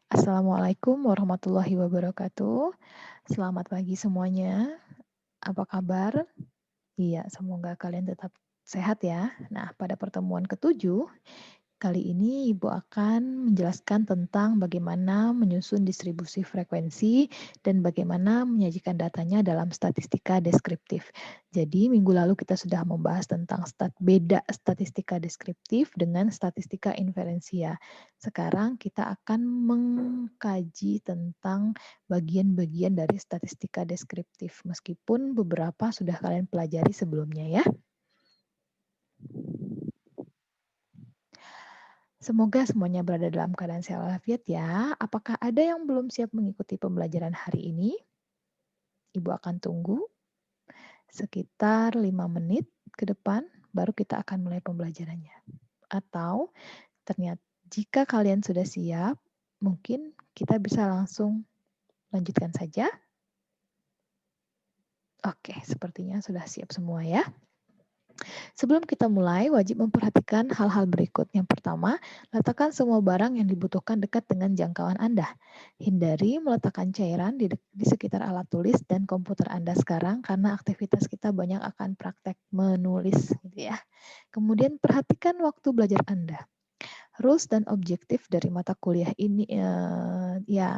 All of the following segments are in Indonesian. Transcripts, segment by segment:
Assalamualaikum warahmatullahi wabarakatuh. Selamat pagi semuanya. Apa kabar? Iya, semoga kalian tetap sehat ya. Nah, pada pertemuan ketujuh, kali ini Ibu akan menjelaskan tentang bagaimana menyusun distribusi frekuensi dan bagaimana menyajikan datanya dalam statistika deskriptif. Jadi, minggu lalu kita sudah membahas tentang beda statistika deskriptif dengan statistika inferensia. Sekarang kita akan mengkaji tentang bagian-bagian dari statistika deskriptif, meskipun beberapa sudah kalian pelajari sebelumnya ya. Semoga semuanya berada dalam keadaan sehat walafiat ya. Apakah ada yang belum siap mengikuti pembelajaran hari ini? Ibu akan tunggu sekitar 5 menit ke depan, baru kita akan mulai pembelajarannya. Atau ternyata jika kalian sudah siap, mungkin kita bisa langsung lanjutkan saja. Oke, sepertinya sudah siap semua ya. Sebelum kita mulai, wajib memperhatikan hal-hal berikut. Yang pertama, letakkan semua barang yang dibutuhkan dekat dengan jangkauan Anda. Hindari meletakkan cairan di sekitar alat tulis dan komputer Anda sekarang karena aktivitas kita banyak akan praktek menulis, gitu ya. Kemudian perhatikan waktu belajar Anda. Rules dan objektif dari mata kuliah ini,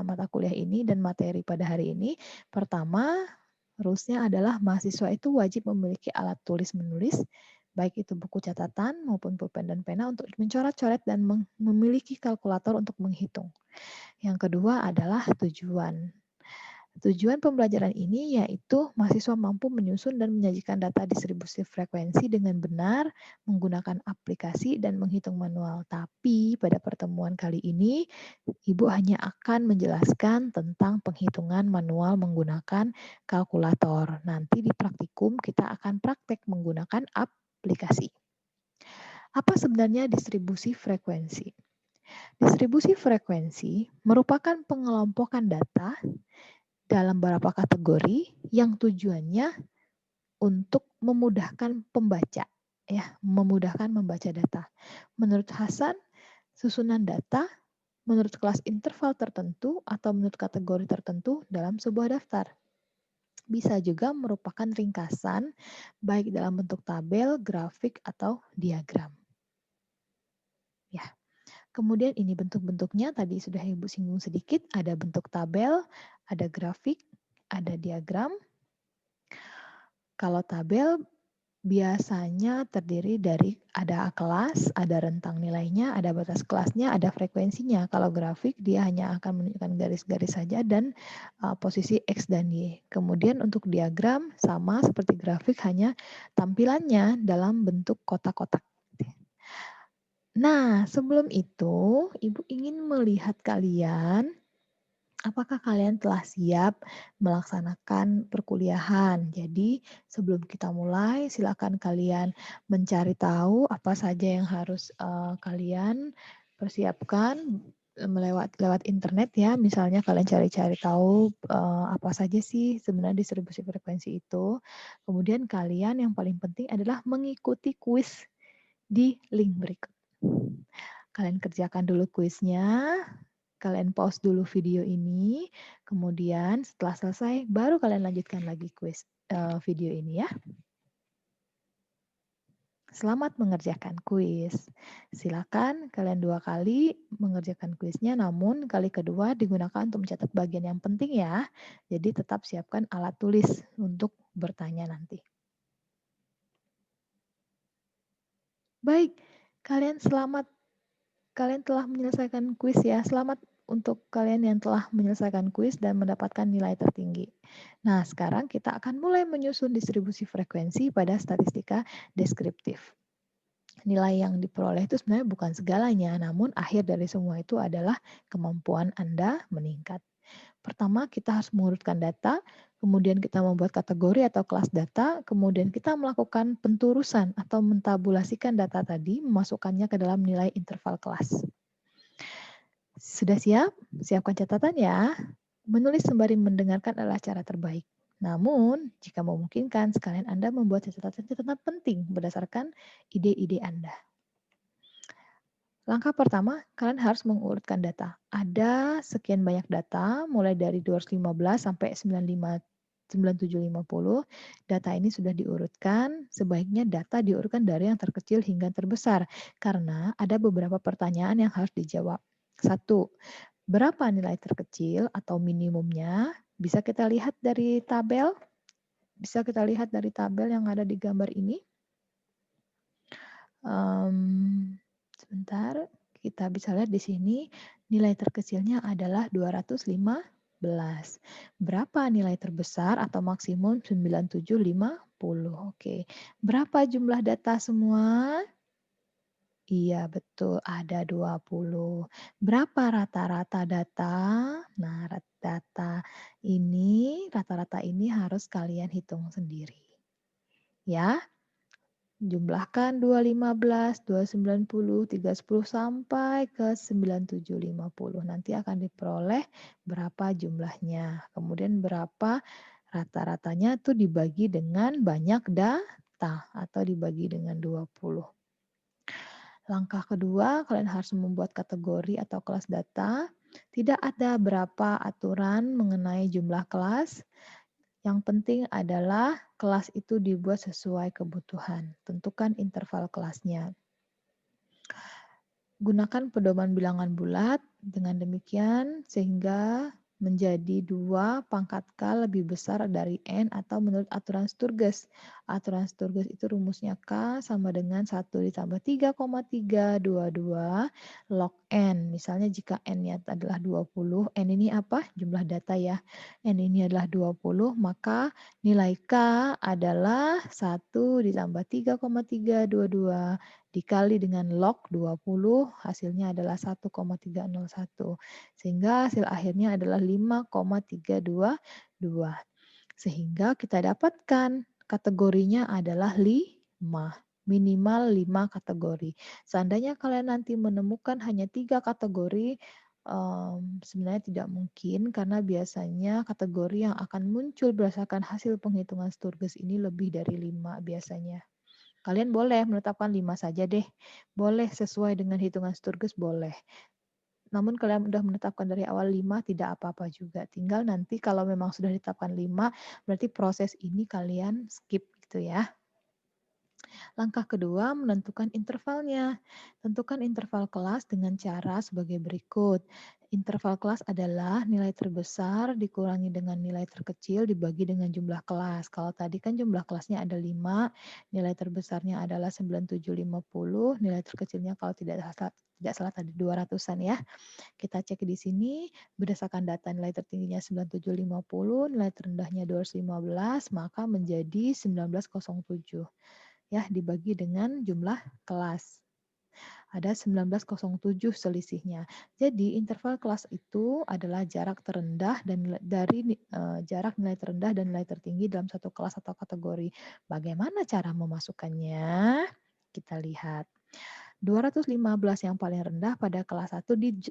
mata kuliah ini dan materi pada hari ini. Pertama, rules-nya adalah mahasiswa itu wajib memiliki alat tulis menulis, baik itu buku catatan maupun pulpen dan pena untuk mencoret-coret dan memiliki kalkulator untuk menghitung. Yang kedua adalah tujuan. Tujuan pembelajaran ini yaitu mahasiswa mampu menyusun dan menyajikan data distribusi frekuensi dengan benar menggunakan aplikasi dan menghitung manual. Tapi pada pertemuan kali ini, Ibu hanya akan menjelaskan tentang penghitungan manual menggunakan kalkulator. Nanti di praktikum kita akan praktek menggunakan aplikasi. Apa sebenarnya distribusi frekuensi? Distribusi frekuensi merupakan pengelompokan data dalam beberapa kategori yang tujuannya untuk memudahkan pembaca, ya, memudahkan membaca data. Menurut Hasan, susunan data menurut kelas interval tertentu atau menurut kategori tertentu dalam sebuah daftar. Bisa juga merupakan ringkasan, baik dalam bentuk tabel, grafik, atau diagram. Ya. Kemudian ini bentuk-bentuknya tadi sudah Ibu singgung sedikit, ada bentuk tabel, ada grafik, ada diagram. Kalau tabel biasanya terdiri dari ada kelas, ada rentang nilainya, ada batas kelasnya, ada frekuensinya. Kalau grafik dia hanya akan menunjukkan garis-garis saja dan posisi X dan Y. Kemudian untuk diagram sama seperti grafik hanya tampilannya dalam bentuk kotak-kotak. Nah, sebelum itu Ibu ingin melihat kalian apakah kalian telah siap melaksanakan perkuliahan? Jadi, sebelum kita mulai, silakan kalian mencari tahu apa saja yang harus kalian persiapkan lewat internet ya. Misalnya kalian cari-cari tahu apa saja sih sebenarnya distribusi frekuensi itu. Kemudian kalian yang paling penting adalah mengikuti kuis di link berikut. Kalian kerjakan dulu kuisnya, kalian pause dulu video ini, kemudian setelah selesai baru kalian lanjutkan lagi kuis video ini ya. Selamat mengerjakan kuis. Silakan kalian 2 kali mengerjakan kuisnya, namun kali kedua digunakan untuk mencatat bagian yang penting ya. Jadi tetap siapkan alat tulis untuk bertanya nanti. Baik, kalian telah menyelesaikan kuis ya. Selamat untuk kalian yang telah menyelesaikan kuis dan mendapatkan nilai tertinggi. Nah, sekarang kita akan mulai menyusun distribusi frekuensi pada statistika deskriptif. Nilai yang diperoleh itu sebenarnya bukan segalanya, namun akhir dari semua itu adalah kemampuan Anda meningkat. Pertama, kita harus mengurutkan data, kemudian kita membuat kategori atau kelas data, kemudian kita melakukan penturusan atau mentabulasikan data tadi, memasukkannya ke dalam nilai interval kelas. Sudah siap? Siapkan catatan ya. Menulis sembari mendengarkan adalah cara terbaik. Namun, jika memungkinkan, sekalian Anda membuat catatan-catatan penting berdasarkan ide-ide Anda. Langkah pertama, kalian harus mengurutkan data. Ada sekian banyak data, mulai dari 215 sampai 9750. Data ini sudah diurutkan, sebaiknya data diurutkan dari yang terkecil hingga terbesar, karena ada beberapa pertanyaan yang harus dijawab. Satu, berapa nilai terkecil atau minimumnya? Bisa kita lihat dari tabel? Bisa kita lihat dari tabel yang ada di gambar ini. Sebentar, kita bisa lihat di sini nilai terkecilnya adalah 215. Berapa nilai terbesar atau maksimum 9750? Oke. Berapa jumlah data semua? Iya, betul, ada 20. Berapa rata-rata data? Nah, rata-rata ini harus kalian hitung sendiri. Ya. Jumlahkan 215, 290, 310 sampai ke 9750. Nanti akan diperoleh berapa jumlahnya. Kemudian berapa rata-ratanya tuh dibagi dengan banyak data atau dibagi dengan 20. Langkah kedua, kalian harus membuat kategori atau kelas data. Tidak ada berapa aturan mengenai jumlah kelas. Yang penting adalah kelas itu dibuat sesuai kebutuhan. Tentukan interval kelasnya. Gunakan pedoman bilangan bulat, dengan demikian sehingga menjadi 2 pangkat K lebih besar dari N atau menurut aturan Sturges. Aturan Sturges itu rumusnya K sama dengan 1 ditambah 3,322 log N. Misalnya jika N-nya adalah 20, N ini apa? Jumlah data ya. N ini adalah 20, maka nilai K adalah 1 ditambah 3,322 dikali dengan log 20, hasilnya adalah 1,301. Sehingga hasil akhirnya adalah 5,322. Sehingga kita dapatkan kategorinya adalah 5. Minimal 5 kategori. Seandainya kalian nanti menemukan hanya 3 kategori, sebenarnya tidak mungkin karena biasanya kategori yang akan muncul berdasarkan hasil penghitungan Sturges ini lebih dari 5 biasanya. Kalian boleh menetapkan 5 saja deh. Boleh sesuai dengan hitungan Sturges boleh. Namun kalian sudah menetapkan dari awal 5 tidak apa-apa juga. Tinggal nanti kalau memang sudah ditetapkan 5, berarti proses ini kalian skip gitu ya. Langkah kedua, menentukan intervalnya. Tentukan interval kelas dengan cara sebagai berikut. Interval kelas adalah nilai terbesar dikurangi dengan nilai terkecil dibagi dengan jumlah kelas. Kalau tadi kan jumlah kelasnya ada 5, nilai terbesarnya adalah 9750, nilai terkecilnya kalau tidak salah tadi 200-an ya. Kita cek di sini berdasarkan data nilai tertingginya 9750, nilai terendahnya 215, maka menjadi 1907 ya dibagi dengan jumlah kelas. Ada 1907 selisihnya. Jadi interval kelas itu adalah jarak terendah dan jarak nilai terendah dan nilai tertinggi dalam satu kelas atau kategori. Bagaimana cara memasukkannya? Kita lihat. 215 yang paling rendah pada kelas 1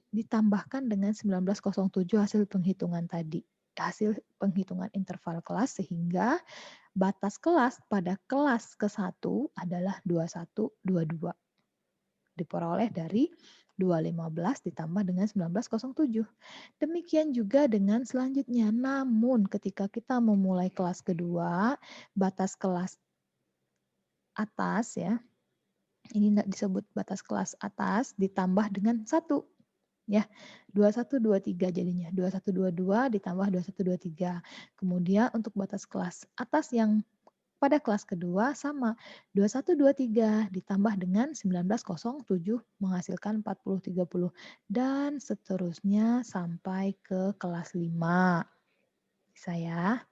ditambahkan dengan 1907 hasil penghitungan tadi. Hasil penghitungan interval kelas sehingga batas kelas pada kelas ke-1 adalah 2122. Diperoleh dari 215 ditambah dengan 1907. Demikian juga dengan selanjutnya. Namun ketika kita memulai kelas kedua, batas kelas atas ya, ini disebut batas kelas atas ditambah dengan 1 ya. 2123 jadinya. 2122 ditambah 2123. Kemudian untuk batas kelas atas yang pada kelas kedua sama 2123 ditambah dengan 1907 menghasilkan 4030 dan seterusnya sampai ke kelas 5. Bisa ya?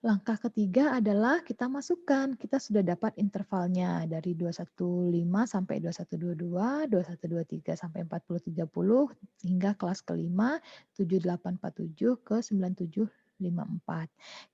Langkah ketiga adalah kita masukkan. Kita sudah dapat intervalnya dari 215 sampai 2122, 2123 sampai 4030 hingga kelas kelima 7847 ke 9754.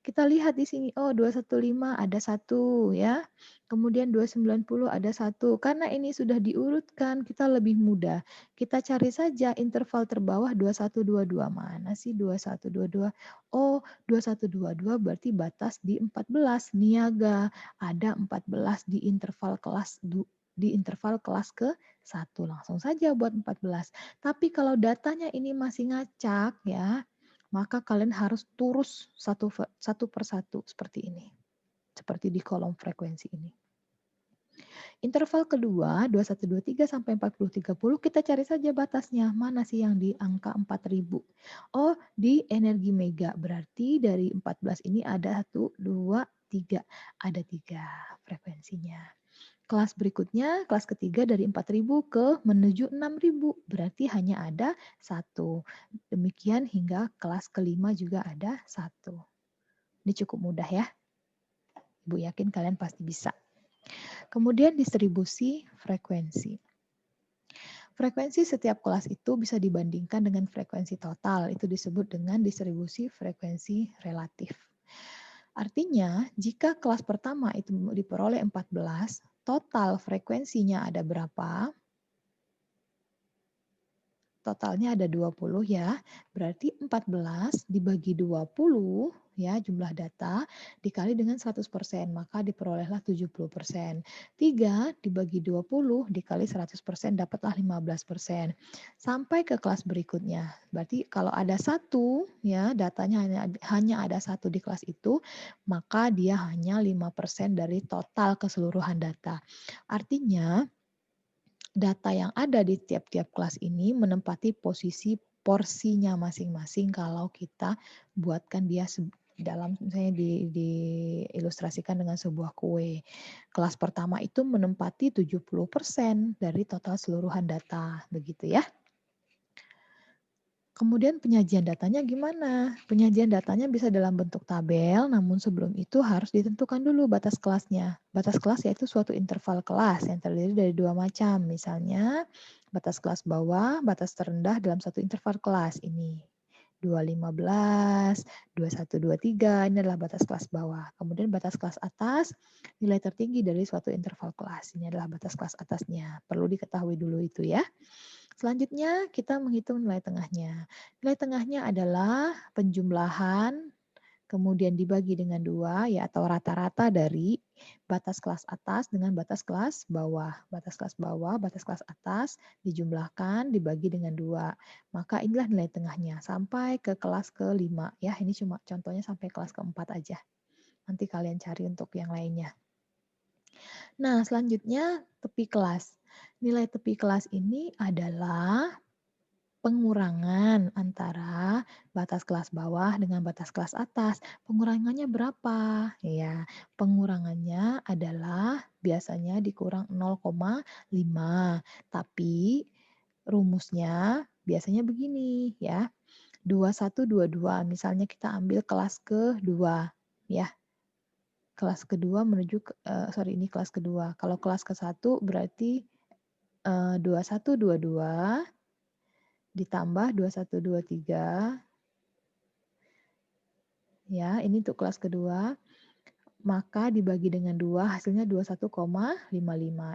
Kita lihat di sini, oh 215 ada 1 ya. Kemudian 290 ada 1. Karena ini sudah diurutkan, kita lebih mudah. Kita cari saja interval terbawah 2122. Mana sih 2122? Oh, 2122 berarti batas di 14. Niaga, ada 14 di interval kelas di interval kelas ke-1. Langsung saja buat 14. Tapi kalau datanya ini masih ngacak ya, maka kalian harus turus satu per satu seperti ini. Seperti di kolom frekuensi ini. Interval kedua, 2123 sampai 4030, kita cari saja batasnya. Mana sih yang di angka 4000? Oh, di energi mega. Berarti dari 14 ini ada 1, 2, 3. Ada 3 frekuensinya. Kelas berikutnya, kelas ketiga dari 4000 ke menuju 6000. Berarti hanya ada 1. Demikian hingga kelas kelima juga ada 1. Ini cukup mudah ya. Ibu yakin kalian pasti bisa. Kemudian distribusi frekuensi. Frekuensi setiap kelas itu bisa dibandingkan dengan frekuensi total. Itu disebut dengan distribusi frekuensi relatif. Artinya, jika kelas pertama itu diperoleh 14, total frekuensinya ada berapa? Totalnya ada 20 ya, berarti 14 dibagi 20 ya jumlah data dikali dengan 100%, maka diperolehlah 70%. 3 dibagi 20 dikali 100% dapatlah 15%. Sampai ke kelas berikutnya. Berarti kalau ada 1 ya, datanya hanya ada 1 di kelas itu, maka dia hanya 5% dari total keseluruhan data. Artinya data yang ada di tiap-tiap kelas ini menempati posisi porsinya masing-masing kalau kita buatkan dia dalam misalnya diilustrasikan dengan sebuah kue. Kelas pertama itu menempati 70% dari total seluruhan data, begitu ya. Kemudian penyajian datanya gimana? Penyajian datanya bisa dalam bentuk tabel, namun sebelum itu harus ditentukan dulu batas kelasnya. Batas kelas yaitu suatu interval kelas yang terdiri dari 2 macam. Misalnya batas kelas bawah, batas terendah dalam satu interval kelas ini. 215, 2123 ini adalah batas kelas bawah. Kemudian batas kelas atas, nilai tertinggi dari suatu interval kelas. Ini adalah batas kelas atasnya. Perlu diketahui dulu itu ya. Selanjutnya kita menghitung nilai tengahnya. Nilai tengahnya adalah penjumlahan, kemudian dibagi dengan 2, ya atau rata-rata dari batas kelas atas dengan batas kelas bawah. Batas kelas bawah, batas kelas atas dijumlahkan, dibagi dengan 2. Maka inilah nilai tengahnya sampai ke kelas ke-5. Ya, ini cuma contohnya sampai kelas ke-4 aja. Nanti kalian cari untuk yang lainnya. Nah, selanjutnya tepi kelas. Nilai tepi kelas ini adalah pengurangan antara batas kelas bawah dengan batas kelas atas. Pengurangannya berapa? Ya, pengurangannya adalah biasanya dikurang 0,5. Tapi rumusnya biasanya begini ya. 2122, misalnya kita ambil kelas kedua ya. Kelas kedua menuju ini kelas kedua. Kalau kelas ke-1 berarti 2122 ditambah 2123 ya, ini untuk kelas kedua, maka dibagi dengan 2 hasilnya 21,55.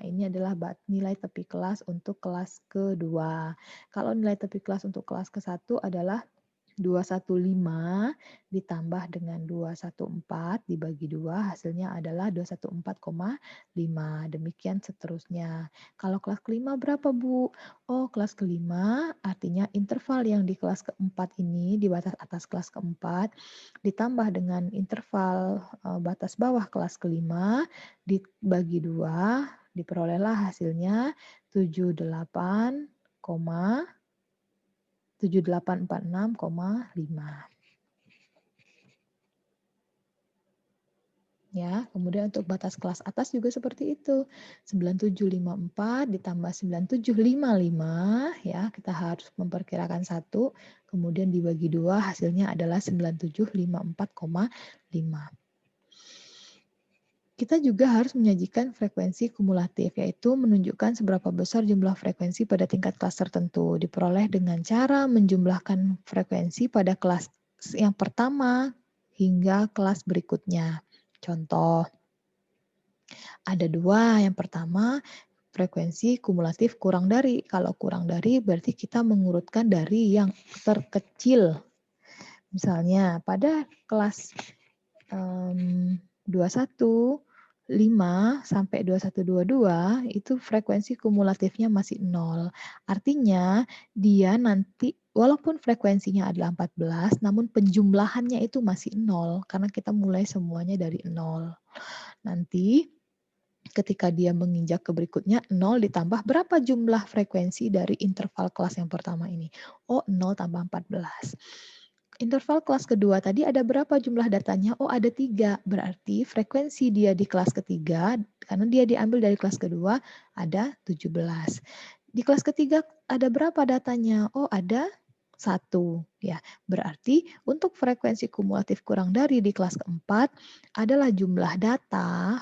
Ini adalah nilai tepi kelas untuk kelas kedua. Kalau nilai tepi kelas untuk kelas ke-1 adalah 215 ditambah dengan 214 dibagi 2 hasilnya adalah 214,5. Demikian seterusnya. Kalau kelas kelima berapa, Bu? Oh, kelas kelima artinya interval yang di kelas keempat ini, di batas atas kelas keempat, ditambah dengan interval batas bawah kelas kelima, dibagi 2, diperolehlah hasilnya 7846,5. Ya, kemudian untuk batas kelas atas juga seperti itu. 9754 ditambah 9755 ya, kita harus memperkirakan 1, kemudian dibagi 2 hasilnya adalah 9754,5. Kita juga harus menyajikan frekuensi kumulatif, yaitu menunjukkan seberapa besar jumlah frekuensi pada tingkat kelas tertentu. Diperoleh dengan cara menjumlahkan frekuensi pada kelas yang pertama hingga kelas berikutnya. Contoh, ada 2. Yang pertama, frekuensi kumulatif kurang dari. Kalau kurang dari berarti kita mengurutkan dari yang terkecil. Misalnya pada kelas 21 5 sampai 2122 itu frekuensi kumulatifnya masih 0. Artinya dia nanti walaupun frekuensinya adalah 14, namun penjumlahannya itu masih 0 karena kita mulai semuanya dari 0. Nanti ketika dia menginjak ke berikutnya, 0 ditambah berapa jumlah frekuensi dari interval kelas yang pertama ini? Oh, 0 tambah 14. Interval kelas kedua tadi ada berapa jumlah datanya? Oh, ada 3. Berarti frekuensi dia di kelas ketiga, karena dia diambil dari kelas kedua, ada 17. Di kelas ketiga ada berapa datanya? Oh, ada 1. Ya, berarti untuk frekuensi kumulatif kurang dari di kelas keempat adalah jumlah data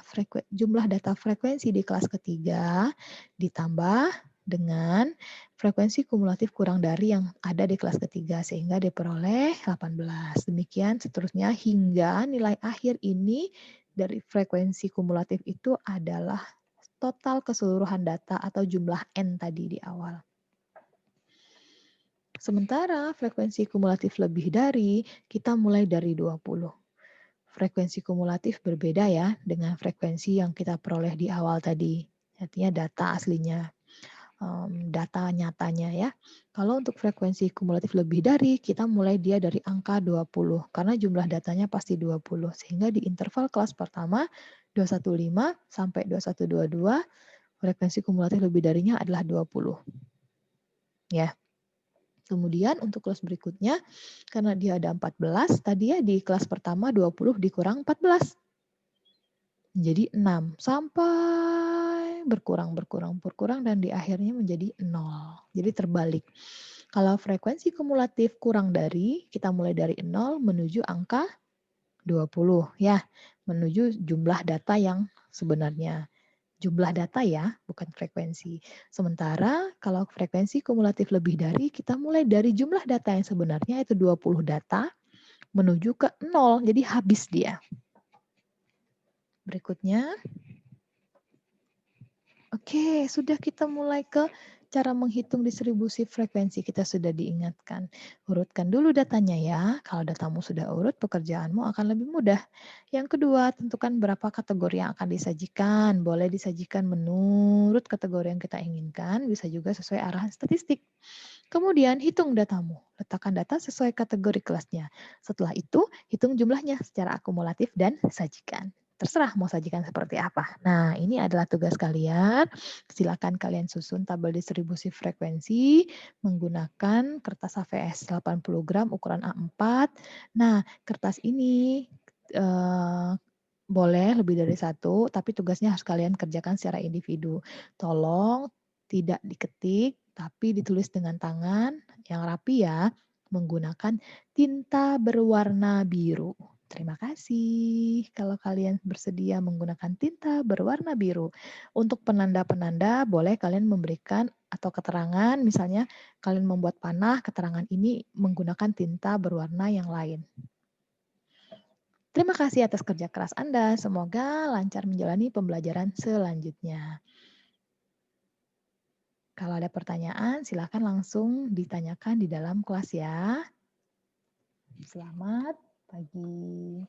frekuensi di kelas ketiga ditambah dengan frekuensi kumulatif kurang dari yang ada di kelas ketiga sehingga diperoleh 18. Demikian seterusnya hingga nilai akhir ini dari frekuensi kumulatif itu adalah total keseluruhan data atau jumlah N tadi di awal. Sementara frekuensi kumulatif lebih dari, kita mulai dari 20. Frekuensi kumulatif berbeda ya dengan frekuensi yang kita peroleh di awal tadi. Artinya data aslinya, data nyatanya ya. Kalau untuk frekuensi kumulatif lebih dari, kita mulai dia dari angka 20 karena jumlah datanya pasti 20. Sehingga di interval kelas pertama 215 sampai 2122 frekuensi kumulatif lebih darinya adalah 20. Ya. Kemudian untuk kelas berikutnya, karena dia ada 14, tadi ya di kelas pertama 20 dikurang 14. Menjadi 6. Sampai berkurang dan di akhirnya menjadi 0. Jadi terbalik. Kalau frekuensi kumulatif kurang dari, kita mulai dari 0 menuju angka 20 ya. Menuju jumlah data yang sebenarnya. Jumlah data ya, bukan frekuensi. Sementara kalau frekuensi kumulatif lebih dari, kita mulai dari jumlah data yang sebenarnya itu 20 data menuju ke 0, jadi habis dia. Berikutnya. Oke, sudah kita mulai ke cara menghitung distribusi frekuensi, kita sudah diingatkan. Urutkan dulu datanya ya, kalau datamu sudah urut, pekerjaanmu akan lebih mudah. Yang kedua, tentukan berapa kategori yang akan disajikan. Boleh disajikan menurut kategori yang kita inginkan, bisa juga sesuai arahan statistik. Kemudian, hitung datamu. Letakkan data sesuai kategori kelasnya. Setelah itu, hitung jumlahnya secara akumulatif dan sajikan. Terserah mau sajikan seperti apa. Nah, ini adalah tugas kalian. Silakan kalian susun tabel distribusi frekuensi menggunakan kertas HVS 80 gram ukuran A4. Nah, kertas ini boleh lebih dari satu, tapi tugasnya harus kalian kerjakan secara individu. Tolong tidak diketik, tapi ditulis dengan tangan yang rapi ya, menggunakan tinta berwarna biru. Terima kasih kalau kalian bersedia menggunakan tinta berwarna biru. Untuk penanda-penanda boleh kalian memberikan atau keterangan, misalnya kalian membuat panah, keterangan ini menggunakan tinta berwarna yang lain. Terima kasih atas kerja keras Anda. Semoga lancar menjalani pembelajaran selanjutnya. Kalau ada pertanyaan, silakan langsung ditanyakan di dalam kelas ya. Selamat pagi.